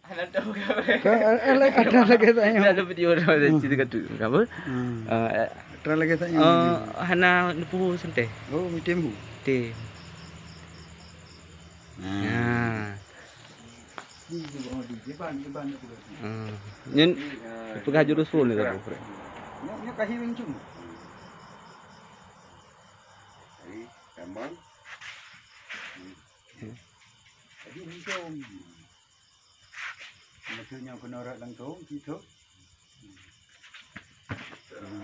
Ada lagi tanya. ada video dah cerita kat tu. Apa? Ada lagi tanya. Hana nupu sente. Oh, mitembu. Te. Ya. Di bawah di depan tu. Nyen pegah jurus pun ni tak. Nya kasih wincung. Tambang. Jadi wincung. Maksudnya kena rak langsung gitu.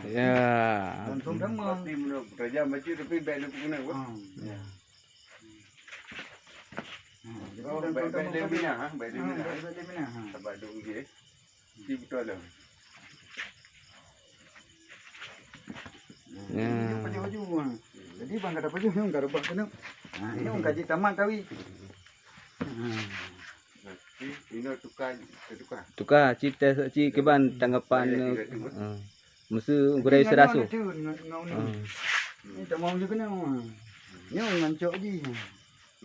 Ya. Langsung demam. Pasti menurut kerja macam tapi baik lu guna apa? Ya. Oh, baik dia bina, baik dia bina. Baik dia bina. Sebab duk dia. Di betul lah. Ya. Baju-baju. Jadi bang kata baju ni enggak rubah kena. Ini orang kaji tamat tawi. Ini tukar. Tukar cerita ci keban tanggapan. Mesti gurai serasu. Ni tak mau juga kena. Ni orang ngancok je.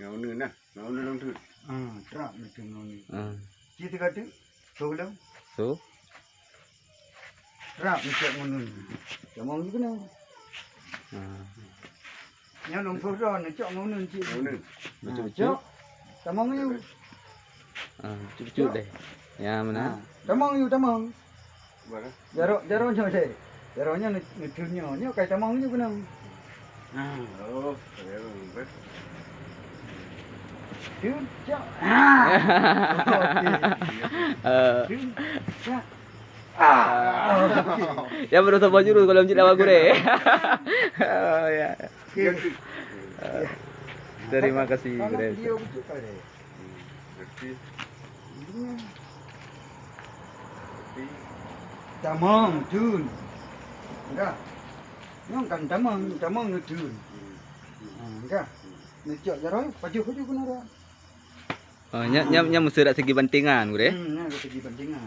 Ngau ni nah, ngau ni long tu. Terap ni tu ngau ni. Cerita kata, tolong. So, Terap ni cak ngau ni. Tak mau juga kena. Yang long surah ni cak ngau ni cik. Ngau ni. Betul-betul. Tak mau you. Cucu deh. Ya mana? Tak mau you, tak mau. Mana? Jaraknya je. Jaraknya ni tunya. Ni kai tak mau you kena. Oh, betul. Tu cak. Ya baru tahu jurus kalau mencit awak gurai. Ya. Terima kasih gurai. Dia betul kali. Tamang tun. Enggak. Nyong kan tamang nu tun. Enggak. Ni cak jarak paju kena dah. Nya mesti ada segi bantingan gurai. Nah, segi pentingan.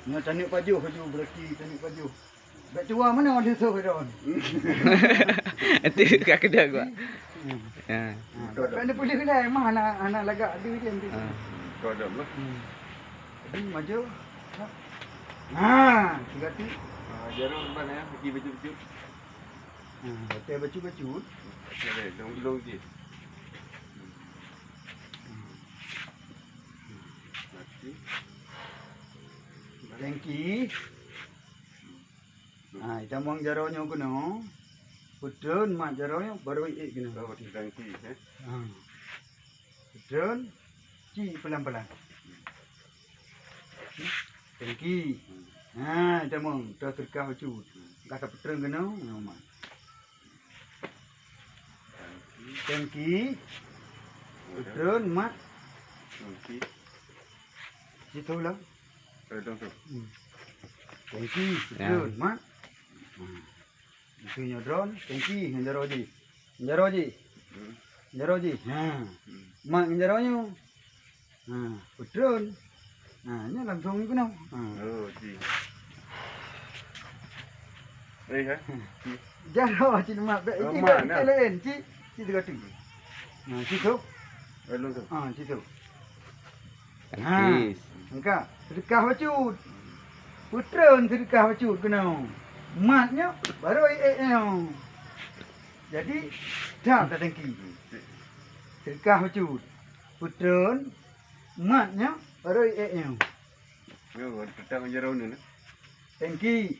Nya tanik paju berarti tanik paju. Bak tua mana ada tu ron. Itu kat kedai gua. Ya. Kan dia boleh kedai mah anak lagak dia je nanti. Kau dah lah. Jadi maju. Nah, berarti Jarum mana ya? Pergi baju-baju. hotel baju-baju. Ada long je. Tangki. Jamang jaronya kena. Putun mak jaronya baru kena. Bawa tangki Putun ci pelan-pelan. Tangki. Jamang dah terkah baju. Kata putun kena, mak. Tangki. Putun mak. Tangki. Situ lah. Ada tu. Tangki, putun mak. Itu nyodron, tangki njaro je. Njaro je. Mak njaronya. Putun. Nya langsung kena. Oh, ji. Ha? Jaro cik mak bek iki kan lain cik. Cik dekat tu. Situ. Ada tu. Situ. Tangkis. Engkau sedekah bacut. Putun sedekah bacut kena. Matnya baru Jadi tak tangki. Sedekah bacut. Putun matnya baru Yo, tetap menjarau ni. tangki.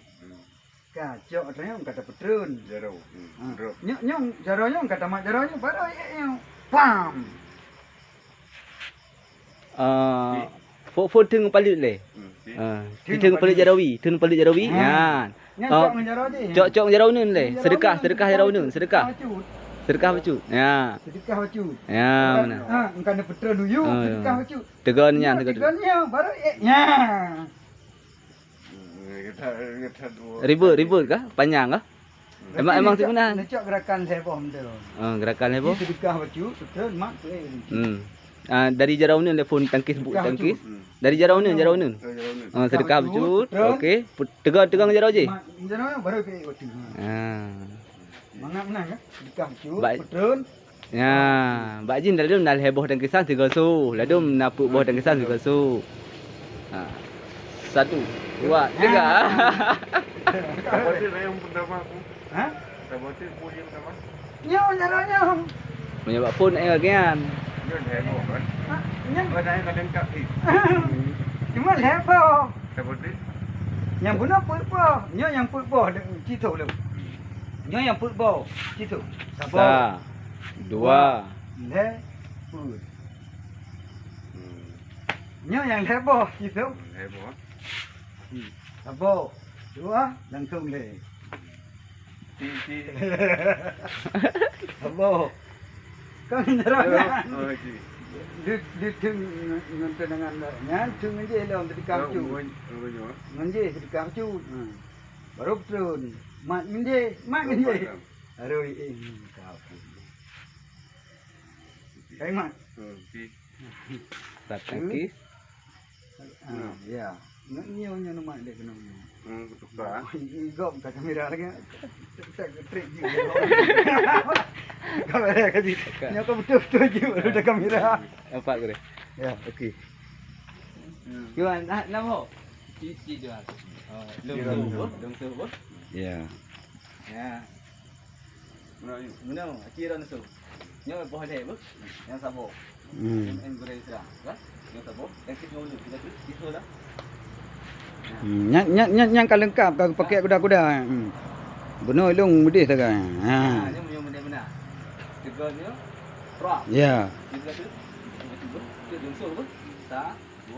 Kacau katanya kata putun. Jarau. Drop. Nyong jaronya kata mak jaronya baru pam. Phone thừng palit le. Thừng palit jarawi, thừng palit jarawi. Ya. Nyok menjaro je. Cok jarau nun le. Sedekah jarau nun, sedekah. Sedekah bacut. Ya. Sedekah bacut. Ya mana. Engkau ada putun dulu sedekah bacut. Tegannya tegan. Tegannya baru nya. Ribut kah? Panjang kah? Emang tu mana? Necok gerakan heboh betul. Gerakan heboh. Sedekah bacut, putun mak tu. Dari jarau nun telefon tangkis tangkis. Dari jarau nun. Sedekah bacut. Okey. Tegang jarau je. Jarau baru ke waktu. Mana kan? Sedekah bacut, putun. Ya, Mbak Jin dalam heboh tangkisan 300. Lalu napuk bawah tangkisan 300. Ha. 1, 2, 3. Apa dia lah yang pertama aku? Ha? Apa dia punya pertama? Nyo caranya. Punya buat phone ai bagian. Dia heboh kan? Ha? Nyo. Ada yang kalian kat ni. Cuma lepo. Apa dia? Yang guna put po. Nyo yang put po citu lu. Nyo yang put po citu. 1, 2. Le put. Nyo yang lepo citu. Heboh. Sabo. Dua langsung le. Ti. Sabo. Kau caranya. Oh, ti. Dia nonton dengan nya tu menje lah untuk dikapcu. Menje dikapcu. Baru turun. Mak menje. Aduh kapcu. Kai mak. Ti. Start tangkis. Ya. Nyo nama dia kena. Tukar. Igom kat kamera lagi. Tak trick je. Kamera kasi. Nyo ko betul-betul je baru dah kamera. Nampak ke dia? Ya, okey. Kiwan, nama. Cici dia. Oh, long tu. Ya. Ya. Mana? Akhiran tu. Nyo boleh bu. Yang sabo. En goreng serang, kan? Yang sabo. Tangkis dulu kita tu. Itu dah. Yang kalau lengkap kau pakai kuda-kuda. Benar long bedih tak kan. Ha, ni yang benar-benar. Tiga ni. Prop. Ya. Tiga tu. Tiga tu. Tiga tu. 1, 2,